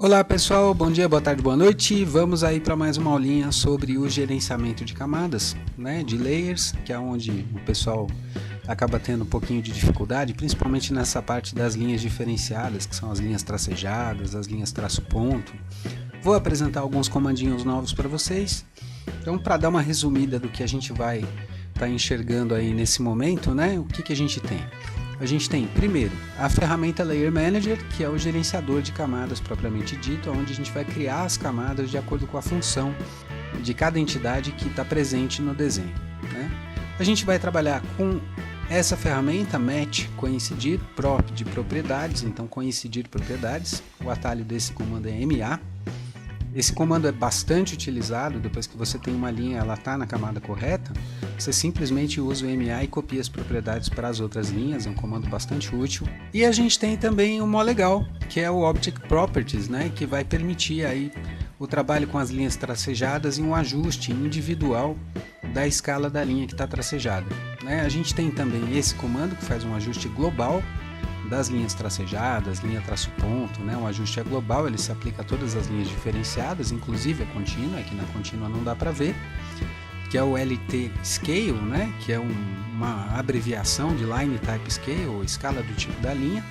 Olá pessoal, bom dia, boa tarde, boa noite. Vamos aí para mais uma aulinha sobre o gerenciamento de camadas, né, de layers, que é onde o pessoal acaba tendo um pouquinho de dificuldade, principalmente nessa parte das linhas diferenciadas, que são as linhas tracejadas, as linhas traço-ponto. Vou apresentar alguns comandinhos novos para vocês. Então, para dar uma resumida do que a gente vai estar enxergando aí nesse momento, né, o que a gente tem? A gente tem, primeiro, a ferramenta Layer Manager, que é o gerenciador de camadas propriamente dito, onde a gente vai criar as camadas de acordo com a função de cada entidade que está presente no desenho, né? A gente vai trabalhar com essa ferramenta Match, coincidir, prop de propriedades, então coincidir propriedades, o atalho desse comando é MA. Esse comando é bastante utilizado, depois que você tem uma linha, ela está na camada correta, você simplesmente usa o MA e copia as propriedades para as outras linhas, é um comando bastante útil. E a gente tem também o mó legal, que é o Object Properties, né, que vai permitir aí o trabalho com as linhas tracejadas e um ajuste individual da escala da linha que está tracejada, né? A gente tem também esse comando que faz um ajuste global das linhas tracejadas, linha traço-ponto, né? O ajuste é global, ele se aplica a todas as linhas diferenciadas, inclusive a contínua, é que na contínua não dá para ver, que é o LT Scale, né? Que é uma abreviação de Line Type Scale, ou escala do tipo da linha,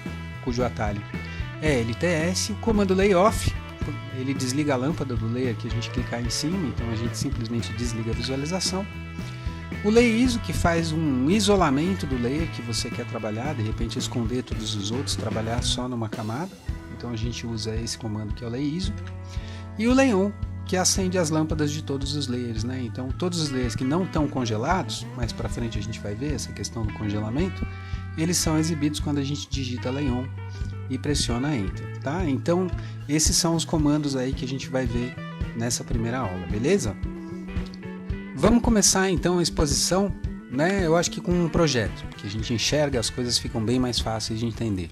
cujo atalho é LTS. O comando Layoff, ele desliga a lâmpada do layer que a gente clicar em cima, então a gente simplesmente desliga a visualização. O Lay ISO, que faz um isolamento do layer que você quer trabalhar, de repente esconder todos os outros, trabalhar só numa camada, então a gente usa esse comando que é o Lay ISO. E o Lay On, que acende as lâmpadas de todos os layers, né? Então todos os layers que não estão congelados, mais para frente a gente vai ver essa questão do congelamento, eles são exibidos quando a gente digita Lay On e pressiona Enter, tá? Então esses são os comandos aí que a gente vai ver nessa primeira aula, beleza? Vamos começar então a exposição, né? Eu acho que com um projeto, que a gente enxerga, as coisas ficam bem mais fáceis de entender.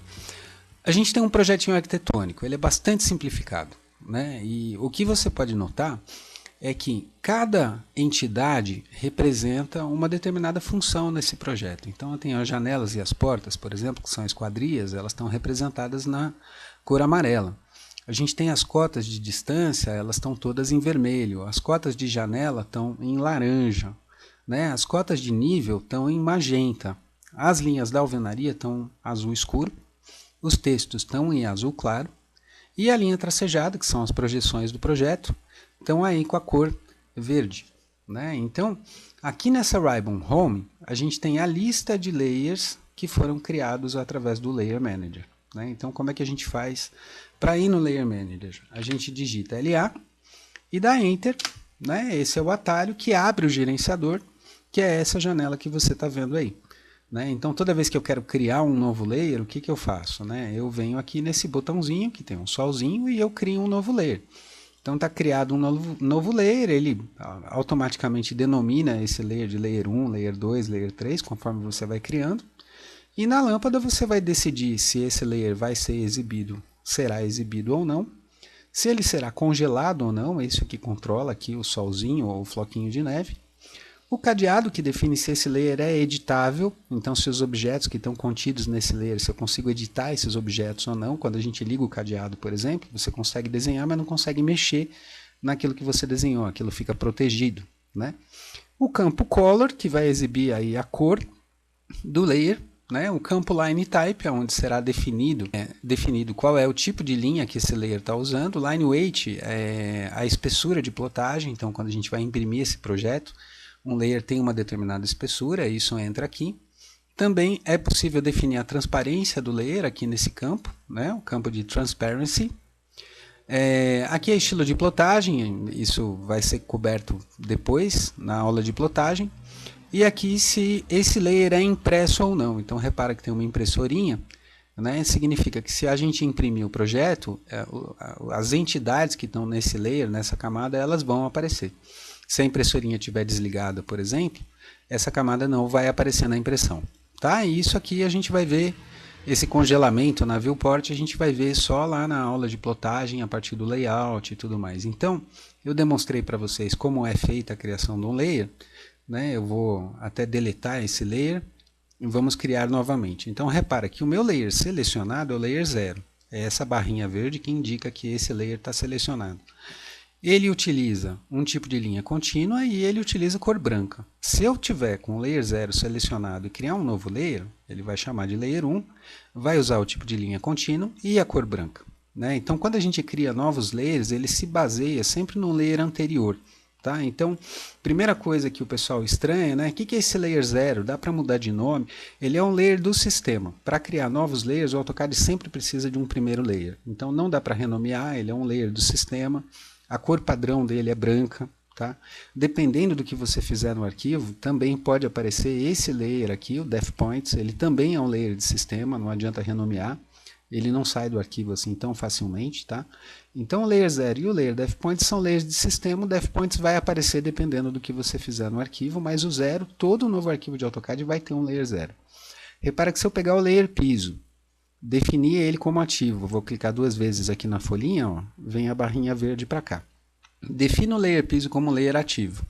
A gente tem um projetinho arquitetônico, ele é bastante simplificado, né? E o que você pode notar é que cada entidade representa uma determinada função nesse projeto. Então eu tenho as janelas e as portas, por exemplo, que são esquadrias, elas estão representadas na cor amarela. A gente tem as cotas de distância, elas estão todas em vermelho, as cotas de janela estão em laranja, né? As cotas de nível estão em magenta, as linhas da alvenaria estão azul escuro, os textos estão em azul claro, e a linha tracejada, que são as projeções do projeto, estão aí com a cor verde, né? Então, aqui nessa Ribbon Home, a gente tem a lista de layers que foram criados através do Layer Manager, né? Então, como é que a gente faz para ir no Layer Manager? A gente digita LA e dá Enter, né? Esse é o atalho que abre o gerenciador, que é essa janela que você está vendo aí, né? Então, toda vez que eu quero criar um novo layer, o que eu faço, né? Eu venho aqui nesse botãozinho, que tem um solzinho, e eu crio um novo layer. Então, está criado um novo layer, ele automaticamente denomina esse layer de Layer 1, Layer 2, Layer 3, conforme você vai criando. E na lâmpada você vai decidir se esse layer vai ser exibido, será exibido ou não, se ele será congelado ou não, é isso que controla aqui o solzinho ou o floquinho de neve. O cadeado que define se esse layer é editável, então se os objetos que estão contidos nesse layer, se eu consigo editar esses objetos ou não. Quando a gente liga o cadeado, por exemplo, você consegue desenhar, mas não consegue mexer naquilo que você desenhou, aquilo fica protegido, né? O campo Color, que vai exibir aí a cor do layer, né? O campo Line Type, onde será definido qual é o tipo de linha que esse layer está usando. Line Weight é a espessura de plotagem, então quando a gente vai imprimir esse projeto, um layer tem uma determinada espessura, isso entra aqui. Também é possível definir a transparência do layer aqui nesse campo, né? O campo de Transparency. Aqui é estilo de plotagem, isso vai ser coberto depois na aula de plotagem. E aqui se esse layer é impresso ou não. Então repara que tem uma impressorinha, né? Significa que se a gente imprimir o projeto, as entidades que estão nesse layer, nessa camada, elas vão aparecer. Se a impressorinha estiver desligada, por exemplo, essa camada não vai aparecer na impressão, tá? E isso aqui a gente vai ver, esse congelamento na viewport, a gente vai ver só lá na aula de plotagem, a partir do layout e tudo mais. Então, eu demonstrei para vocês como é feita a criação de um layer, né? Eu vou até deletar esse layer e vamos criar novamente. Então repara que o meu layer selecionado é o layer 0. É essa barrinha verde que indica que esse layer está selecionado. Ele utiliza um tipo de linha contínua e ele utiliza cor branca. Se eu tiver com o layer 0 selecionado e criar um novo layer, ele vai chamar de layer 1, vai usar o tipo de linha contínua e a cor branca. Né? Então, quando a gente cria novos layers, ele se baseia sempre no layer anterior. Tá? Então, primeira coisa que o pessoal estranha, né? O que é esse layer 0? Dá para mudar de nome? Ele é um layer do sistema. Para criar novos layers, o AutoCAD sempre precisa de um primeiro layer. Então, não dá para renomear, ele é um layer do sistema. A cor padrão dele é branca, tá? Dependendo do que você fizer no arquivo, também pode aparecer esse layer aqui, o DefPoints, ele também é um layer de sistema, não adianta renomear, ele não sai do arquivo assim tão facilmente, tá? Então o layer 0 e o layer DefPoints são layers de sistema, o DefPoints vai aparecer dependendo do que você fizer no arquivo, mas o 0, todo novo arquivo de AutoCAD vai ter um layer 0. Repara que se eu pegar o layer piso, definir ele como ativo, vou clicar 2 vezes aqui na folhinha, ó, vem a barrinha verde para cá. Defino o layer piso como layer ativo.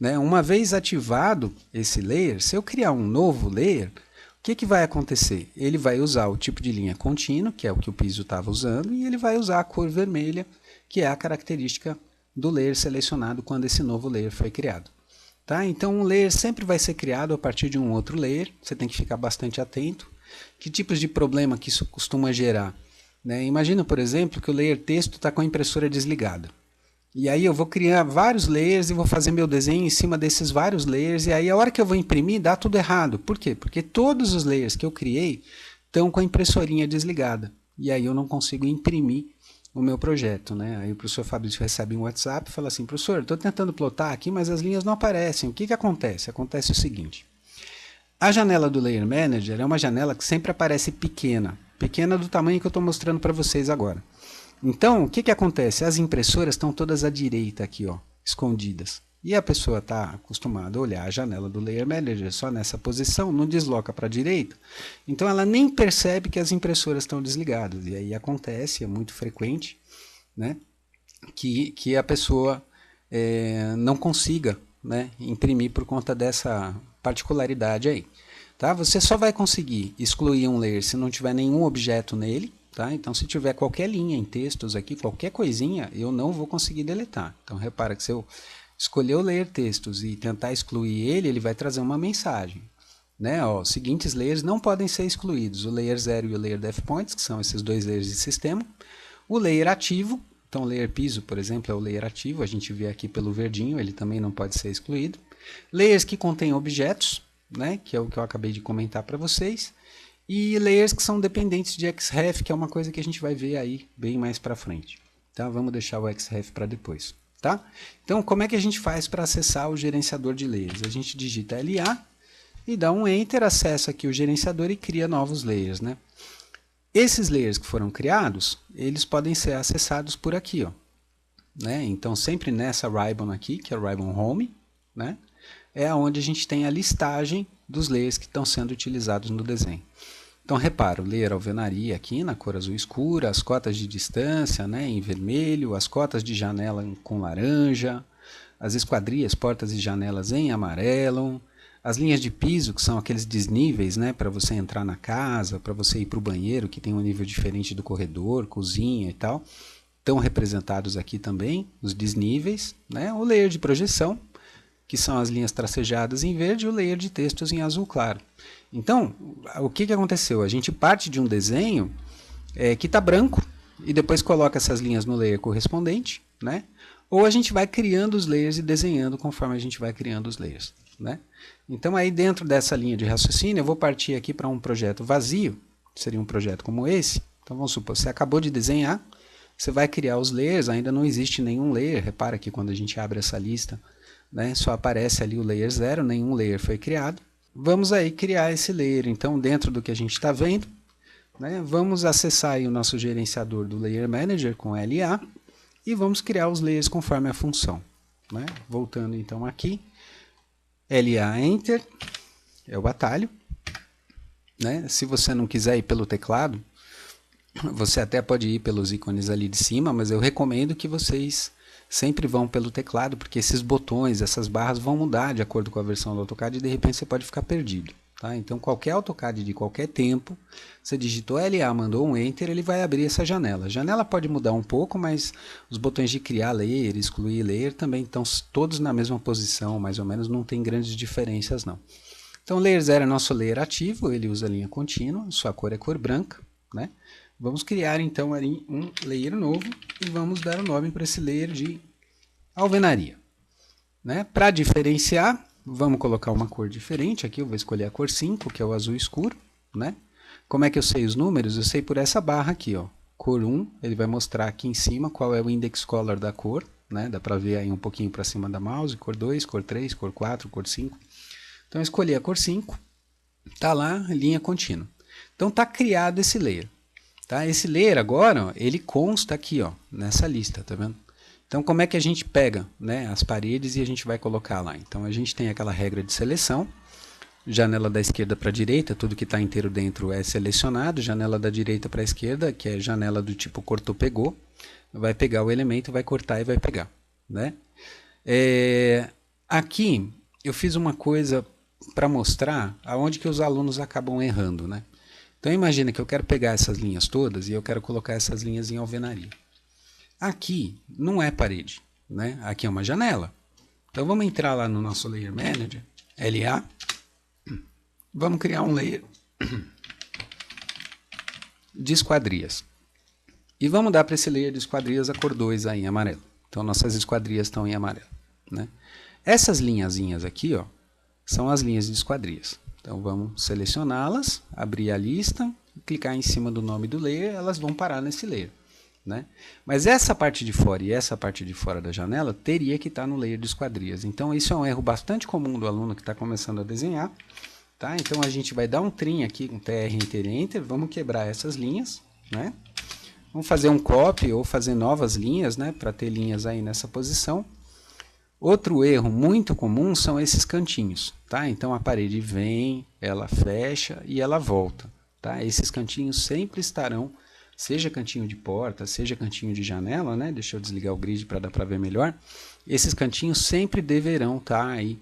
Né? Uma vez ativado esse layer, se eu criar um novo layer, o que vai acontecer? Ele vai usar o tipo de linha contínuo, que é o que o piso estava usando, e ele vai usar a cor vermelha, que é a característica do layer selecionado quando esse novo layer foi criado. Tá? Então um layer sempre vai ser criado a partir de um outro layer, você tem que ficar bastante atento. Que tipos de problema que isso costuma gerar? Né? Imagina, por exemplo, que o layer texto está com a impressora desligada. E aí eu vou criar vários layers e vou fazer meu desenho em cima desses vários layers. E aí a hora que eu vou imprimir dá tudo errado. Por quê? Porque todos os layers que eu criei estão com a impressorinha desligada. E aí eu não consigo imprimir o meu projeto. Né? Aí o professor Fabrício recebe um WhatsApp e fala assim, professor, estou tentando plotar aqui, mas as linhas não aparecem. O que acontece? Acontece o seguinte. A janela do Layer Manager é uma janela que sempre aparece pequena. Pequena do tamanho que eu estou mostrando para vocês agora. Então, o que acontece? As impressoras estão todas à direita aqui, ó, escondidas. E a pessoa está acostumada a olhar a janela do Layer Manager só nessa posição, não desloca para a direita. Então, ela nem percebe que as impressoras estão desligadas. E aí acontece, é muito frequente, né, que a pessoa não consiga, né, imprimir por conta dessa particularidade aí. Tá? Você só vai conseguir excluir um layer se não tiver nenhum objeto nele. Tá? Então, se tiver qualquer linha em textos aqui, qualquer coisinha, eu não vou conseguir deletar. Então, repara que se eu escolher o layer textos e tentar excluir ele, ele vai trazer uma mensagem. Né? Ó, os seguintes layers não podem ser excluídos. O layer 0 e o layer DefPoints, que são esses dois layers de sistema. O layer ativo, então o layer piso, por exemplo, é o layer ativo. A gente vê aqui pelo verdinho, ele também não pode ser excluído. Layers que contêm objetos, né? Que é o que eu acabei de comentar para vocês. E layers que são dependentes de XREF, que é uma coisa que a gente vai ver aí bem mais para frente. Tá? Vamos deixar o XREF para depois. Tá? Então, como é que a gente faz para acessar o gerenciador de layers? A gente digita LA e dá um Enter, acessa aqui o gerenciador e cria novos layers. Né? Esses layers que foram criados, eles podem ser acessados por aqui. Ó. Né? Então, sempre nessa ribbon aqui, que é o ribbon Home, né? É onde a gente tem a listagem dos layers que estão sendo utilizados no desenho. Então, repara, o layer alvenaria aqui na cor azul escura, as cotas de distância, né, em vermelho, as cotas de janela com laranja, as esquadrias, portas e janelas em amarelo, as linhas de piso, que são aqueles desníveis, né, para você entrar na casa, para você ir para o banheiro, que tem um nível diferente do corredor, cozinha e tal, estão representados aqui também, os desníveis, né, o layer de projeção, que são as linhas tracejadas em verde, e o layer de textos em azul claro. Então, o que aconteceu? A gente parte de um desenho que está branco, e depois coloca essas linhas no layer correspondente, né? Ou a gente vai criando os layers e desenhando conforme a gente vai criando os layers. Né? Então, aí dentro dessa linha de raciocínio, eu vou partir aqui para um projeto vazio, seria um projeto como esse. Então, vamos supor, você acabou de desenhar, você vai criar os layers, ainda não existe nenhum layer, repara que quando a gente abre essa lista, né, só aparece ali o layer 0, nenhum layer foi criado. Vamos aí criar esse layer, então dentro do que a gente está vendo, né, vamos acessar aí o nosso gerenciador do Layer Manager com LA e vamos criar os layers conforme a função. Né? Voltando então aqui, LA Enter, é o atalho. Né? Se você não quiser ir pelo teclado, você até pode ir pelos ícones ali de cima, mas eu recomendo que vocês sempre vão pelo teclado, porque esses botões, essas barras vão mudar de acordo com a versão do AutoCAD e de repente você pode ficar perdido. Tá? Então, qualquer AutoCAD de qualquer tempo, você digitou LA, mandou um Enter, ele vai abrir essa janela. A janela pode mudar um pouco, mas os botões de criar layer, excluir layer também estão todos na mesma posição, mais ou menos, não tem grandes diferenças não. Então, layer 0 é nosso layer ativo, ele usa linha contínua, sua cor é cor branca, né? Vamos criar então ali um layer novo e vamos dar o nome para esse layer de alvenaria. Né? Para diferenciar, vamos colocar uma cor diferente. Aqui eu vou escolher a cor 5, que é o azul escuro. Né? Como é que eu sei os números? Eu sei por essa barra aqui. Ó. Cor 1, ele vai mostrar aqui em cima qual é o index color da cor. Né? Dá para ver aí um pouquinho para cima da mouse. Cor 2, cor 3, cor 4, cor 5. Então eu escolhi a cor 5. Está lá, linha contínua. Então está criado esse layer. Tá? Esse layer agora, ó, ele consta aqui ó, nessa lista. Tá vendo? Então, como é que a gente pega, né, as paredes e a gente vai colocar lá? Então, a gente tem aquela regra de seleção, janela da esquerda para a direita, tudo que está inteiro dentro é selecionado, janela da direita para a esquerda, que é janela do tipo cortou, pegou, vai pegar o elemento, vai cortar e vai pegar. Né? Aqui, eu fiz uma coisa para mostrar aonde que os alunos acabam errando. Né? Então, imagina que eu quero pegar essas linhas todas e eu quero colocar essas linhas em alvenaria. Aqui não é parede, né? Aqui é uma janela. Então vamos entrar lá no nosso Layer Manager, LA. Vamos criar um layer de esquadrias. E vamos dar para esse layer de esquadrias a cor 2 aí em amarelo. Então nossas esquadrias estão em amarelo. Né? Essas linhazinhas aqui ó, são as linhas de esquadrias. Então vamos selecioná-las, abrir a lista, clicar em cima do nome do layer, elas vão parar nesse layer. Né? Mas essa parte de fora e essa parte de fora da janela teria que estar no layer de esquadrias. Então isso é um erro bastante comum do aluno que está começando a desenhar. Tá? Então a gente vai dar um trim aqui com TR Enter Enter, vamos quebrar essas linhas. Né? Vamos fazer um copy ou fazer novas linhas, né? Para ter linhas aí nessa posição. Outro erro muito comum são esses cantinhos. Tá? Então a parede vem, ela fecha e ela volta. Tá? Esses cantinhos sempre estarão, seja cantinho de porta, seja cantinho de janela, né? Deixa eu desligar o grid para dar para ver melhor. Esses cantinhos sempre deverão estar aí,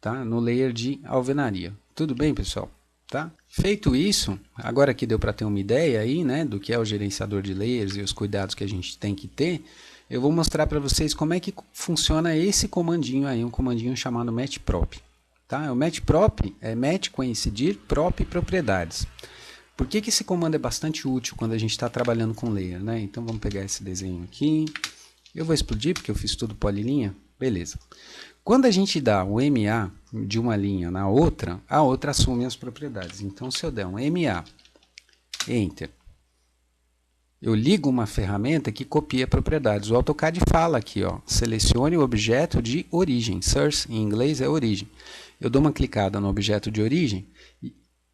tá? No layer de alvenaria. Tudo bem, pessoal? Tá? Feito isso, agora que deu para ter uma ideia aí, né, do que é o gerenciador de layers e os cuidados que a gente tem que ter, eu vou mostrar para vocês como é que funciona esse comandinho aí, um comandinho chamado matprop. Tá? O matprop é match, coincidir, prop e propriedades. Por que esse comando é bastante útil quando a gente está trabalhando com layer? Né? Então vamos pegar esse desenho aqui. Eu vou explodir porque eu fiz tudo polilinha. Beleza. Quando a gente dá o MA de uma linha na outra, a outra assume as propriedades. Então se eu der um MA, Enter, eu ligo uma ferramenta que copia propriedades. O AutoCAD fala aqui, ó, selecione o objeto de origem. Source em inglês é origem. Eu dou uma clicada no objeto de origem.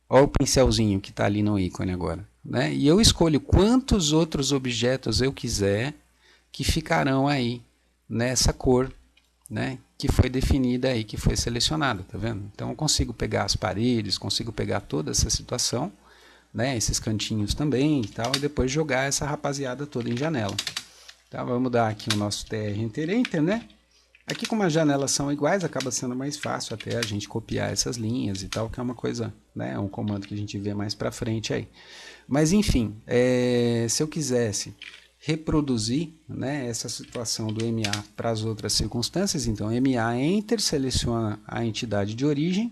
Olha o pincelzinho que está ali no ícone agora. Né? E eu escolho quantos outros objetos eu quiser que ficarão aí nessa cor, né? Que foi definida aí, que foi selecionada. Tá vendo? Então eu consigo pegar as paredes, consigo pegar toda essa situação, né? Esses cantinhos também e tal, e depois jogar essa rapaziada toda em janela. Tá? Vamos dar aqui o nosso TR Enter Enter, né? Aqui, como as janelas são iguais, acaba sendo mais fácil até a gente copiar essas linhas e tal, que é uma coisa, né, um comando que a gente vê mais para frente aí. Mas, enfim, se eu quisesse reproduzir, né, essa situação do MA para as outras circunstâncias, então MA Enter, seleciona a entidade de origem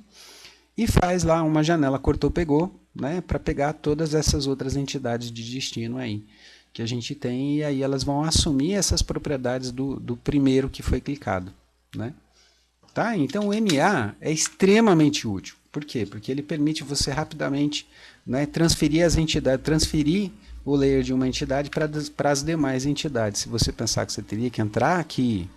e faz lá uma janela cortou, pegou, né, para pegar todas essas outras entidades de destino aí que a gente tem, e aí elas vão assumir essas propriedades do primeiro que foi clicado. Né? Tá? Então o MA é extremamente útil. Por quê? Porque ele permite você rapidamente, né, transferir as entidades, transferir o layer de uma entidade para as demais entidades. Se você pensar que você teria que entrar aqui,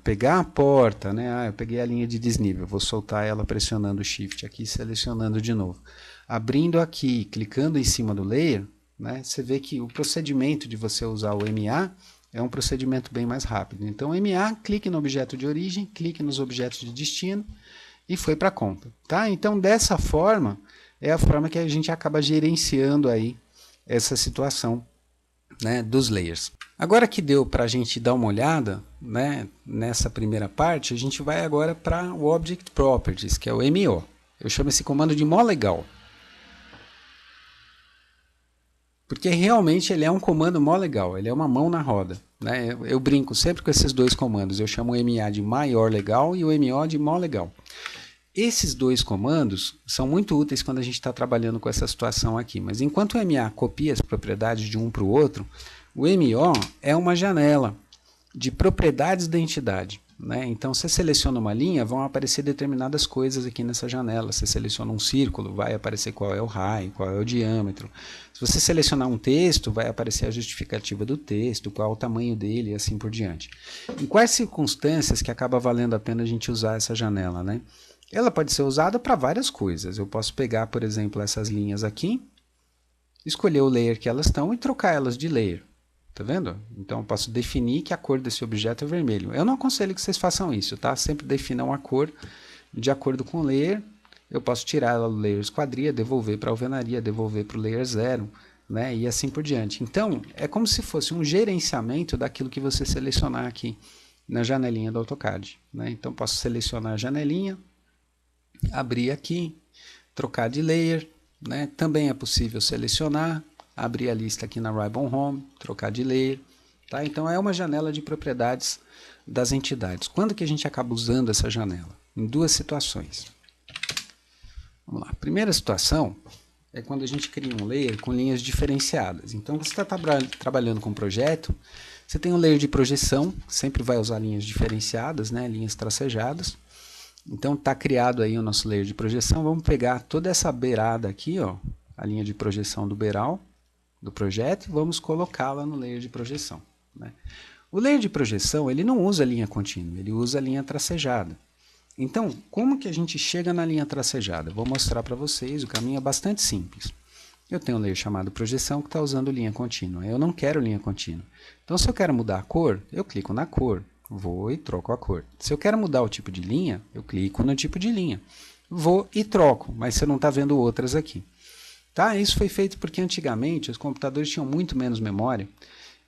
pegar a porta, né? Eu peguei a linha de desnível, vou soltar ela pressionando o Shift aqui, selecionando de novo. Abrindo aqui, clicando em cima do layer, né, você vê que o procedimento de você usar o MA é um procedimento bem mais rápido. Então, MA, clique no objeto de origem, clique nos objetos de destino e foi para a conta. Tá? Então, dessa forma, é a forma que a gente acaba gerenciando aí essa situação, né, dos layers. Agora que deu para a gente dar uma olhada, né, nessa primeira parte, a gente vai agora para o Object Properties, que é o MO. Eu chamo esse comando de mó legal. Porque realmente ele é um comando mó legal, ele é uma mão na roda. Né? Eu brinco sempre com esses dois comandos, eu chamo o MA de maior legal e o MO de mó legal. Esses dois comandos são muito úteis quando a gente está trabalhando com essa situação aqui, mas enquanto o MA copia as propriedades de um para o outro, o MO é uma janela de propriedades da entidade. Né? Então, você seleciona uma linha, vão aparecer determinadas coisas aqui nessa janela. Você seleciona um círculo, vai aparecer qual é o raio, qual é o diâmetro. Se você selecionar um texto, vai aparecer a justificativa do texto, qual é o tamanho dele e assim por diante. Em quais circunstâncias que acaba valendo a pena a gente usar essa janela? Né? Ela pode ser usada para várias coisas. Eu posso pegar, por exemplo, essas linhas aqui, escolher o layer que elas estão e trocar elas de layer. Tá vendo? Então eu posso definir que a cor desse objeto é vermelho. Eu não aconselho que vocês façam isso, tá? Sempre definam a cor de acordo com o layer. Eu posso tirar ela do layer esquadria, devolver para a alvenaria, devolver para o layer 0, né? E assim por diante. Então, é como se fosse um gerenciamento daquilo que você selecionar aqui na janelinha do AutoCAD. Né? Então, posso selecionar a janelinha, abrir aqui, trocar de layer. Né? Também é possível selecionar, abrir a lista aqui na Ribbon Home, trocar de layer. Tá? Então, é uma janela de propriedades das entidades. Quando que a gente acaba usando essa janela? Em duas situações. Vamos lá. A primeira situação é quando a gente cria um layer com linhas diferenciadas. Então, você está trabalhando com um projeto, você tem um layer de projeção, sempre vai usar linhas diferenciadas, né? Linhas tracejadas. Então, está criado aí o nosso layer de projeção. Vamos pegar toda essa beirada aqui, ó, a linha de projeção do beiral do projeto, e vamos colocá-la no layer de projeção. Né? O layer de projeção, ele não usa linha contínua, ele usa linha tracejada. Então, como que a gente chega na linha tracejada? Vou mostrar para vocês, o caminho é bastante simples. Eu tenho um layer chamado projeção que está usando linha contínua. Eu não quero linha contínua. Então, se eu quero mudar a cor, eu clico na cor, vou e troco a cor. Se eu quero mudar o tipo de linha, eu clico no tipo de linha. Vou e troco, mas você não está vendo outras aqui. Tá? Isso foi feito porque antigamente os computadores tinham muito menos memória.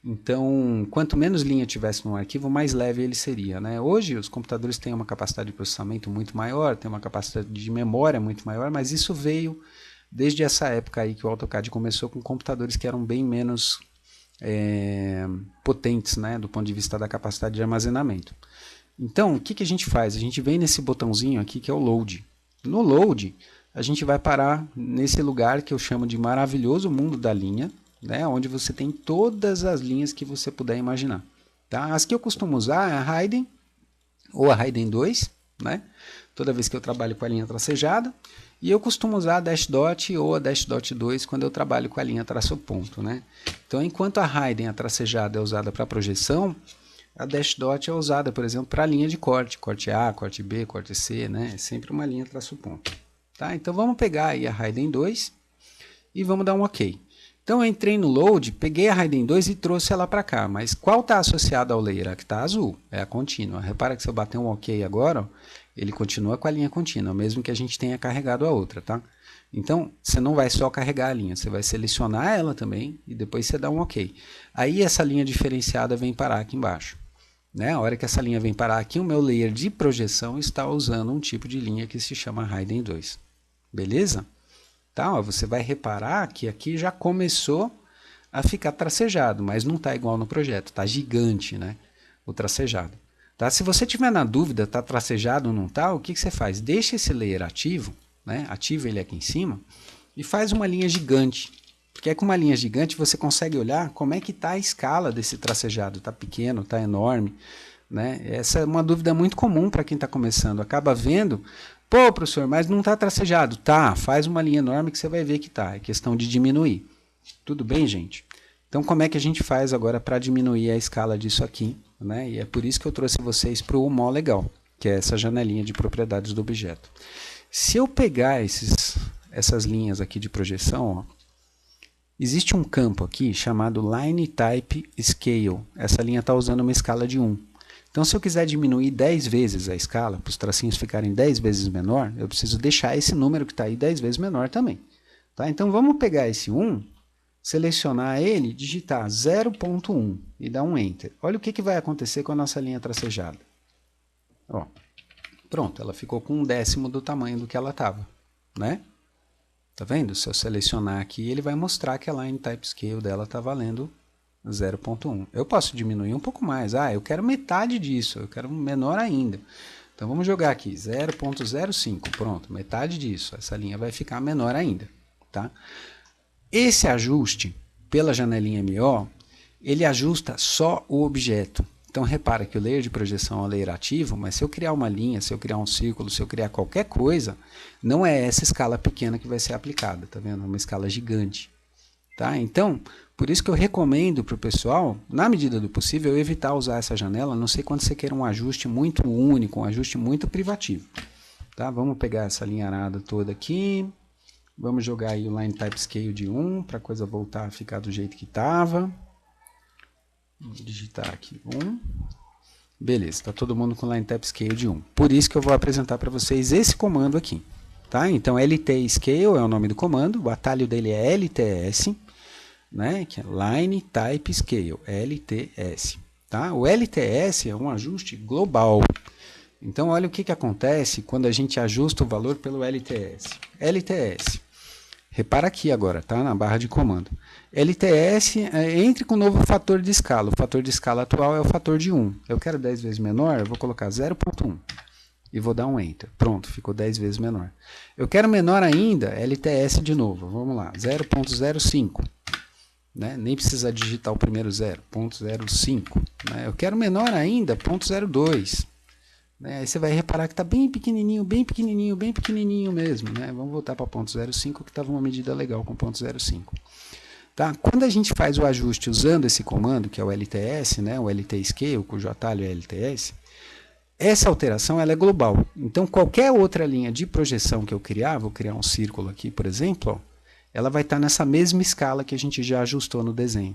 Então, quanto menos linha tivesse no arquivo, mais leve ele seria. Né? Hoje, os computadores têm uma capacidade de processamento muito maior, têm uma capacidade de memória muito maior, mas isso veio desde essa época aí que o AutoCAD começou com computadores que eram bem menos potentes, né? Do ponto de vista da capacidade de armazenamento. Então, o que a gente faz? A gente vem nesse botãozinho aqui que é o Load. No Load, a gente vai parar nesse lugar que eu chamo de maravilhoso mundo da linha, né, onde você tem todas as linhas que você puder imaginar. Tá? As que eu costumo usar é a Raiden ou a Raiden 2, né? Toda vez que eu trabalho com a linha tracejada, e eu costumo usar a Dash Dot ou a Dash Dot 2 quando eu trabalho com a linha traço ponto. Né? Então, enquanto a Raiden, a tracejada, é usada para projeção, a Dash Dot é usada, por exemplo, para a linha de corte, corte A, corte B, corte C, né? É sempre uma linha traço ponto. Tá? Então, vamos pegar aí a Raiden 2 e vamos dar um OK. Então, eu entrei no Load, peguei a Raiden 2 e trouxe ela para cá. Mas qual está associada ao layer? A que está azul, é a contínua. Repara que se eu bater um OK agora, ó, ele continua com a linha contínua, mesmo que a gente tenha carregado a outra. Tá? Então, você não vai só carregar a linha, você vai selecionar ela também e depois você dá um OK. Aí, essa linha diferenciada vem parar aqui embaixo. Né? A hora que essa linha vem parar aqui, o meu layer de projeção está usando um tipo de linha que se chama Raiden 2. Beleza? Tá, ó, você vai reparar que aqui já começou a ficar tracejado, mas não está igual no projeto, está gigante, né, o tracejado. Tá? Se você tiver na dúvida, está tracejado ou não está, o que você faz? Deixa esse layer ativo, né, ativa ele aqui em cima e faz uma linha gigante. Porque com uma linha gigante você consegue olhar como é que está a escala desse tracejado, está pequeno, está enorme. Né? Essa é uma dúvida muito comum para quem está começando, acaba vendo... Pô, professor, mas não está tracejado. Tá, faz uma linha enorme que você vai ver que tá. É questão de diminuir. Tudo bem, gente? Então, como é que a gente faz agora para diminuir a escala disso aqui? Né? E é por isso que eu trouxe vocês para o mó legal, que é essa janelinha de propriedades do objeto. Se eu pegar essas linhas aqui de projeção, ó, existe um campo aqui chamado Line Type Scale. Essa linha está usando uma escala de 1. Então, se eu quiser diminuir 10 vezes a escala, para os tracinhos ficarem 10 vezes menor, eu preciso deixar esse número que está aí 10 vezes menor também. Tá? Então, vamos pegar esse 1, selecionar ele, digitar 0.1 e dar um Enter. Olha o que vai acontecer com a nossa linha tracejada. Ó, pronto, ela ficou com 1/10 do tamanho do que ela estava. né? Tá vendo? Se eu selecionar aqui, ele vai mostrar que a line type scale dela está valendo 0.1. Eu posso diminuir um pouco mais. Ah, eu quero metade disso, eu quero menor ainda. Então vamos jogar aqui 0.05, pronto, metade disso. Essa linha vai ficar menor ainda, tá? Esse ajuste pela janelinha MO, ele ajusta só o objeto. Então repara que o layer de projeção é um layer ativo, mas se eu criar uma linha, se eu criar um círculo, se eu criar qualquer coisa, não é essa escala pequena que vai ser aplicada, tá vendo? É uma escala gigante. Tá? Então, por isso que eu recomendo para o pessoal, na medida do possível, evitar usar essa janela, a não sei quando você queira um ajuste muito único, um ajuste muito privativo. Tá? Vamos pegar essa linha arada toda aqui, vamos jogar aí o line type scale de 1, para a coisa voltar a ficar do jeito que estava. Vou digitar aqui 1. Beleza, está todo mundo com line type scale de 1. Por isso que eu vou apresentar para vocês esse comando aqui. Tá? Então, LT scale é o nome do comando, o atalho dele é LTS, né? Que é line type scale, LTS. Tá? O LTS é um ajuste global. Então, olha o que acontece quando a gente ajusta o valor pelo LTS. LTS. Repara aqui agora, tá? Na barra de comando. LTS, entre com o novo fator de escala. O fator de escala atual é o fator de 1. Eu quero 10 vezes menor, eu vou colocar 0.1. E vou dar um Enter. Pronto, ficou 10 vezes menor. Eu quero menor ainda, LTS de novo. Vamos lá, 0.05. Né? Nem precisa digitar o primeiro 0, 0.05. Né? Eu quero menor ainda, 0.02. Né? Aí você vai reparar que está bem pequenininho, bem pequenininho, bem pequenininho mesmo. Né? Vamos voltar para 0.05, que estava uma medida legal com 0.05. Tá? Quando a gente faz o ajuste usando esse comando, que é o LTS, né? O LT Scale, cujo atalho é LTS, essa alteração ela é global. Então, qualquer outra linha de projeção que eu criar, vou criar um círculo aqui, por exemplo, ó, ela vai estar nessa mesma escala que a gente já ajustou no desenho.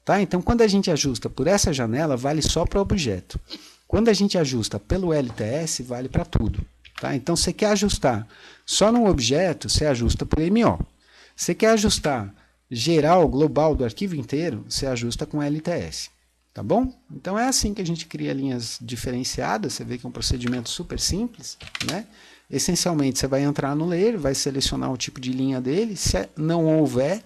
Tá? Então, quando a gente ajusta por essa janela, vale só para o objeto. Quando a gente ajusta pelo LTS, vale para tudo. Tá? Então, você quer ajustar só no objeto, você ajusta por MO. Você quer ajustar geral, global do arquivo inteiro, você ajusta com LTS. Tá bom? Então é assim que a gente cria linhas diferenciadas. Você vê que é um procedimento super simples, né? Essencialmente, você vai entrar no layer, vai selecionar o tipo de linha dele. Se não houver,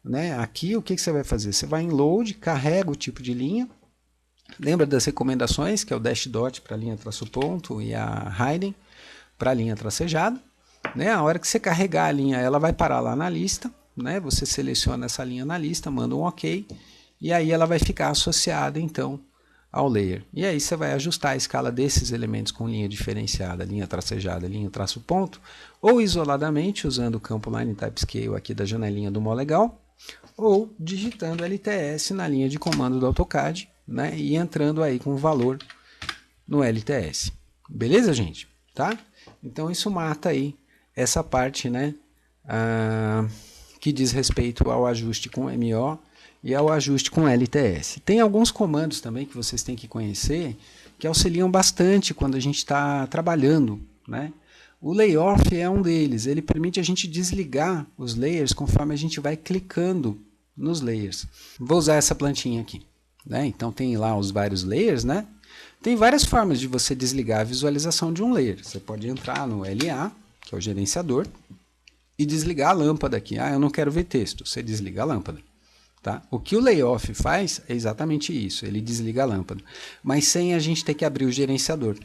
né, aqui, o que você vai fazer? Você vai em load, carrega o tipo de linha. Lembra das recomendações, que é o dash dot para a linha traço ponto e a hidden para a linha tracejada. Né? A hora que você carregar a linha, ela vai parar lá na lista. Né? Você seleciona essa linha na lista, manda um OK. E aí ela vai ficar associada, então, ao layer. E aí você vai ajustar a escala desses elementos com linha diferenciada, linha tracejada, linha traço ponto, ou isoladamente, usando o campo Line Type Scale aqui da janelinha do Molegal, ou digitando LTS na linha de comando do AutoCAD, né, e entrando aí com o valor no LTS. Beleza, gente? Tá? Então isso mata aí essa parte, né, que diz respeito ao ajuste com MO e ao ajuste com LTS. Tem alguns comandos também que vocês têm que conhecer que auxiliam bastante quando a gente está trabalhando, né? O layoff é um deles, ele permite a gente desligar os layers conforme a gente vai clicando nos layers. Vou usar essa plantinha aqui, né? Então tem lá os vários layers, né? Tem várias formas de você desligar a visualização de um layer. Você pode entrar no LA, que é o gerenciador, e desligar a lâmpada aqui. Ah, eu não quero ver texto. Você desliga a lâmpada. Tá? O que o layoff faz é exatamente isso, ele desliga a lâmpada, mas sem a gente ter que abrir o gerenciador.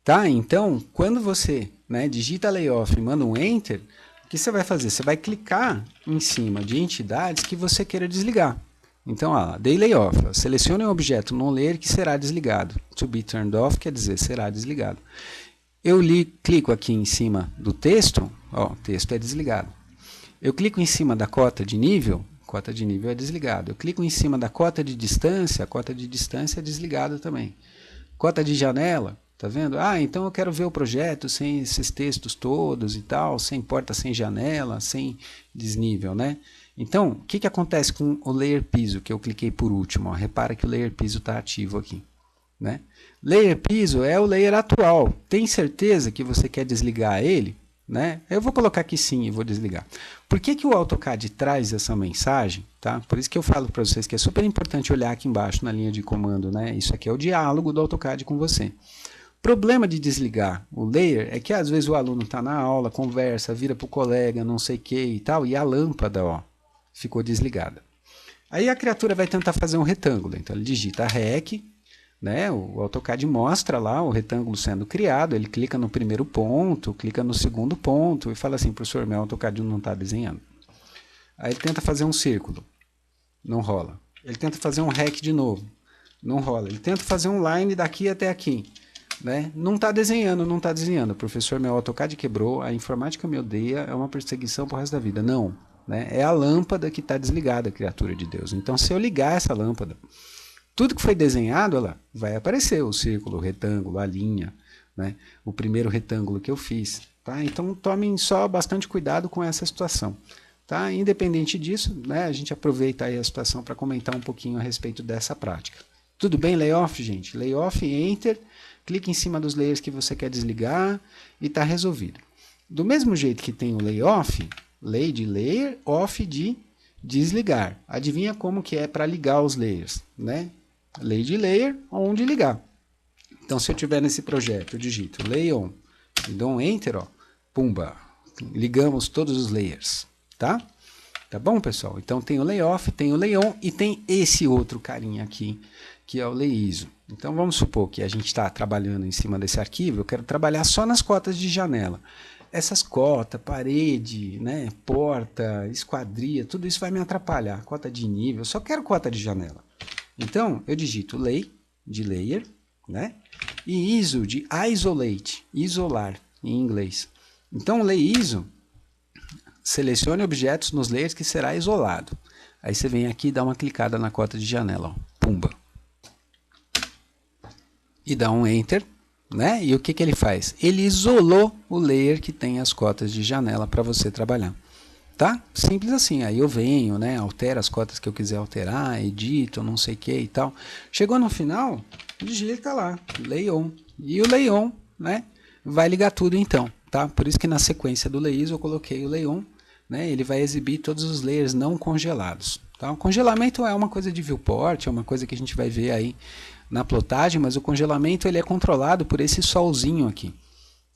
Tá? Então, quando você, né, digita layoff e manda um Enter, o que você vai fazer? Você vai clicar em cima de entidades que você queira desligar. Então, ó, dei layoff, selecione um objeto no layer que será desligado. To be turned off quer dizer será desligado. Eu clico aqui em cima do texto, ó, o texto é desligado. Eu clico em cima da cota de nível é desligado. Eu clico em cima da cota de distância, a cota de distância é desligada também. Cota de janela, tá vendo? Ah, então eu quero ver o projeto sem esses textos todos e tal, sem porta, sem janela, sem desnível, né? Então, o que acontece com o layer piso, que eu cliquei por último? Ó, repara que o layer piso está ativo aqui, né? Layer piso é o layer atual. Tem certeza que você quer desligar ele? Né? Eu vou colocar aqui sim e vou desligar. Por que o AutoCAD traz essa mensagem? Tá? Por isso que eu falo para vocês que é super importante olhar aqui embaixo na linha de comando. Né? Isso aqui é o diálogo do AutoCAD com você. Problema de desligar o layer é que às vezes o aluno está na aula, conversa, vira para o colega, não sei o que e tal, e a lâmpada, ó, ficou desligada. Aí a criatura vai tentar fazer um retângulo, então ele digita REC, né, o AutoCAD mostra lá o retângulo sendo criado, ele clica no primeiro ponto, clica no segundo ponto e fala assim, professor, meu AutoCAD não está desenhando. Aí ele tenta fazer um círculo, não rola. Ele tenta fazer um REC de novo, não rola. Ele tenta fazer um line daqui até aqui, né? Não está desenhando, não está desenhando. Professor, meu AutoCAD quebrou, a informática me odeia, é uma perseguição pro resto da vida. Não, né? É a lâmpada que está desligada, criatura de Deus. Então, se eu ligar essa lâmpada, tudo que foi desenhado, ela vai aparecer, o círculo, o retângulo, a linha, né? O primeiro retângulo que eu fiz. Tá? Então, tomem só bastante cuidado com essa situação. Tá? Independente disso, né, a gente aproveita aí a situação para comentar um pouquinho a respeito dessa prática. Tudo bem, layoff, gente? Layoff, enter, clique em cima dos layers que você quer desligar e está resolvido. Do mesmo jeito que tem o layoff, lay de layer, off de desligar. Adivinha como que é para ligar os layers, né? Lay de layer, on de ligar. Então, se eu tiver nesse projeto, eu digito lay on e dou um enter, ó, pumba, ligamos todos os layers. Tá? Tá bom, pessoal? Então tem o layoff, tem o lay on e tem esse outro carinha aqui, que é o lay ISO. Então vamos supor que a gente está trabalhando em cima desse arquivo, eu quero trabalhar só nas cotas de janela. Essas cotas, parede, né, porta, esquadria, tudo isso vai me atrapalhar. Cota de nível, eu só quero cota de janela. Então eu digito lay de layer, né, e ISO de isolate, isolar em inglês. Então o lay ISO, selecione objetos nos layers que será isolado. Aí você vem aqui e dá uma clicada na cota de janela, ó, pumba. E dá um enter, né? E o que ele faz? Ele isolou o layer que tem as cotas de janela para você trabalhar. Tá? Simples assim. Aí eu venho, né? Altero as cotas que eu quiser alterar, edito, não sei o que e tal. Chegou no final, digita lá, lay on. E o lay on, né, vai ligar tudo então. Tá? Por isso que na sequência do lay ISO eu coloquei o lay on, né? Ele vai exibir todos os layers não congelados. Tá? O congelamento é uma coisa de viewport, é uma coisa que a gente vai ver aí na plotagem, mas o congelamento ele é controlado por esse solzinho aqui.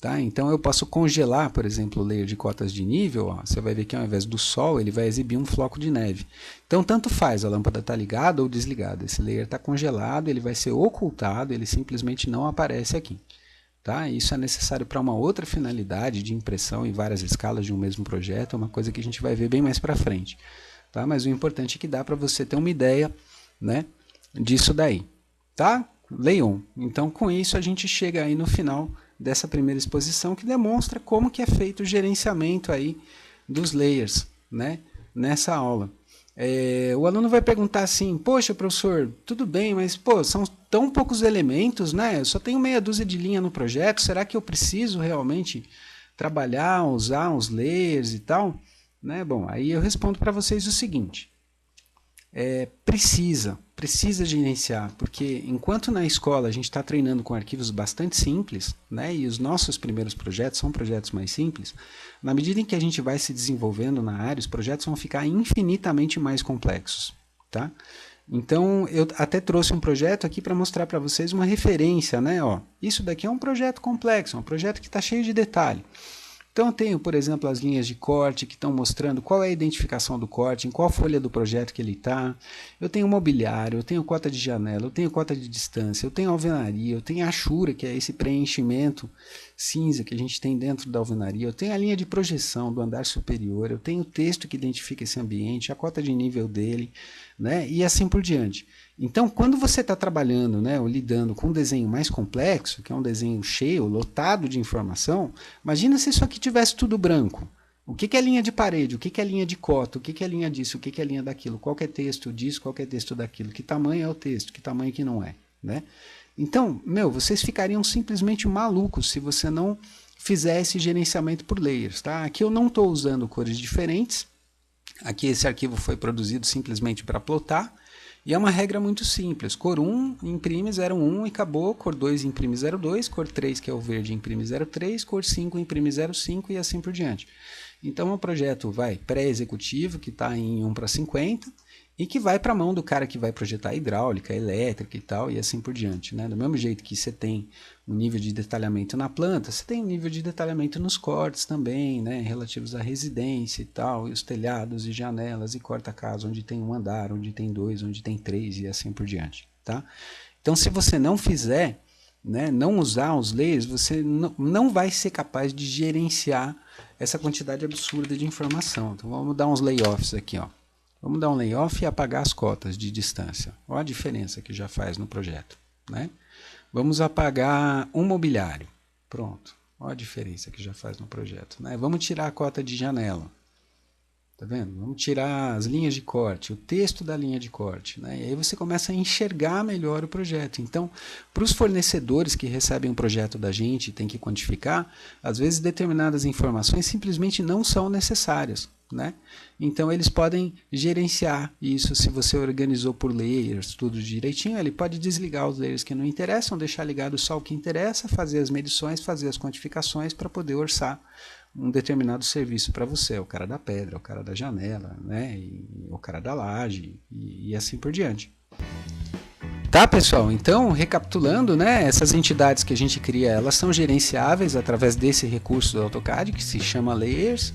Tá? Então eu posso congelar, por exemplo, o layer de cotas de nível, ó, você vai ver que ao invés do sol ele vai exibir um floco de neve. Então tanto faz, a lâmpada está ligada ou desligada, esse layer está congelado, ele vai ser ocultado, ele simplesmente não aparece aqui. Tá? Isso é necessário para uma outra finalidade de impressão em várias escalas de um mesmo projeto, é uma coisa que a gente vai ver bem mais para frente. Tá? Mas o importante é que dá para você ter uma ideia, né, disso daí. Tá? Lay on. Então com isso a gente chega aí no final dessa primeira exposição que demonstra como que é feito o gerenciamento aí dos layers, né, nessa aula. O aluno vai perguntar assim, poxa professor, tudo bem, mas pô, são tão poucos elementos, né? Eu só tenho meia dúzia de linha no projeto, será que eu preciso realmente trabalhar, usar uns layers e tal? Né? Bom, aí eu respondo para vocês o seguinte, precisa gerenciar, porque enquanto na escola a gente está treinando com arquivos bastante simples, né, e os nossos primeiros projetos são projetos mais simples, na medida em que a gente vai se desenvolvendo na área, os projetos vão ficar infinitamente mais complexos. Tá? Então eu até trouxe um projeto aqui para mostrar para vocês uma referência, né? Ó, isso daqui é um projeto complexo, um projeto que está cheio de detalhe. Então eu tenho, por exemplo, as linhas de corte que estão mostrando qual é a identificação do corte, em qual folha do projeto que ele está. Eu tenho mobiliário, eu tenho cota de janela, eu tenho cota de distância, eu tenho alvenaria, eu tenho achura, que é esse preenchimento cinza que a gente tem dentro da alvenaria, eu tenho a linha de projeção do andar superior, eu tenho o texto que identifica esse ambiente, a cota de nível dele, né? E assim por diante. Então, quando você está trabalhando, né, ou lidando com um desenho mais complexo, que é um desenho cheio, lotado de informação, imagina se isso aqui tivesse tudo branco. O que é linha de parede? O que é linha de cota? O que é linha disso? O que é linha daquilo? Qual que é texto disso? Qual que é texto daquilo? Que tamanho é o texto? Que tamanho que não é? Né? Então, vocês ficariam simplesmente malucos se você não fizer esse gerenciamento por layers. Tá? Aqui eu não estou usando cores diferentes. Aqui esse arquivo foi produzido simplesmente para plotar. E é uma regra muito simples, cor 1 imprime 01 e acabou, cor 2 imprime 02, cor 3, que é o verde, imprime 03, cor 5 imprime 05 e assim por diante. Então o projeto vai pré-executivo, que está em 1:50, e que vai para a mão do cara que vai projetar hidráulica, elétrica e tal, e assim por diante, né? Do mesmo jeito que você tem um nível de detalhamento na planta, você tem um nível de detalhamento nos cortes também, né? Relativos à residência e tal, e os telhados e janelas e corta-casa, onde tem um andar, onde tem dois, onde tem três e assim por diante, tá? Então, se você não fizer, né, não usar os layers, você não vai ser capaz de gerenciar essa quantidade absurda de informação. Então, vamos dar uns layoffs aqui, ó. Vamos dar um layoff e apagar as cotas de distância. Olha a diferença que já faz no projeto, né? Vamos apagar um mobiliário. Pronto. Olha a diferença que já faz no projeto, né? Vamos tirar a cota de janela. Tá vendo? Vamos tirar as linhas de corte, o texto da linha de corte, né? E aí você começa a enxergar melhor o projeto. Então, para os fornecedores que recebem um projeto da gente e tem que quantificar, às vezes determinadas informações simplesmente não são necessárias, né? Então, eles podem gerenciar isso. Se você organizou por layers, tudo direitinho, ele pode desligar os layers que não interessam, deixar ligado só o que interessa, fazer as medições, fazer as quantificações para poder orçar um determinado serviço para você, o cara da pedra, o cara da janela, né, e o cara da laje e assim por diante. Tá, pessoal? Então, recapitulando, né, essas entidades que a gente cria, elas são gerenciáveis através desse recurso do AutoCAD que se chama Layers.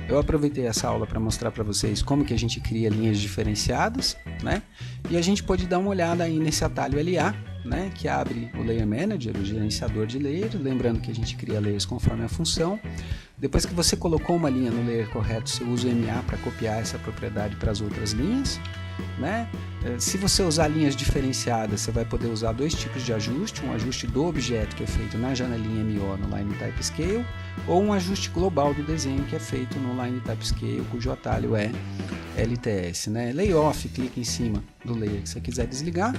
Eu aproveitei essa aula para mostrar para vocês como que a gente cria linhas diferenciadas, né? E a gente pode dar uma olhada aí nesse atalho LA, né, que abre o Layer Manager, o gerenciador de layers, lembrando que a gente cria layers conforme a função. Depois que você colocou uma linha no layer correto, você usa o MA para copiar essa propriedade para as outras linhas, né? Se você usar linhas diferenciadas, você vai poder usar dois tipos de ajuste, um ajuste do objeto que é feito na janelinha MO no Line Type Scale, ou um ajuste global do desenho que é feito no Line Type Scale, cujo atalho é LTS, né? Layoff, clica em cima do layer que você quiser desligar.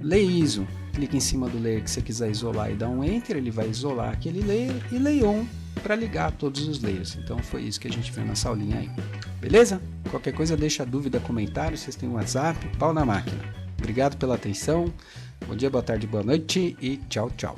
Lay ISO, clica em cima do layer que você quiser isolar e dá um Enter, ele vai isolar aquele layer, e Lay On para ligar todos os layers. Então foi isso que a gente viu nessa aulinha aí. Beleza? Qualquer coisa deixa dúvida, comentário, vocês têm um WhatsApp, pau na máquina. Obrigado pela atenção, bom dia, boa tarde, boa noite e tchau, tchau.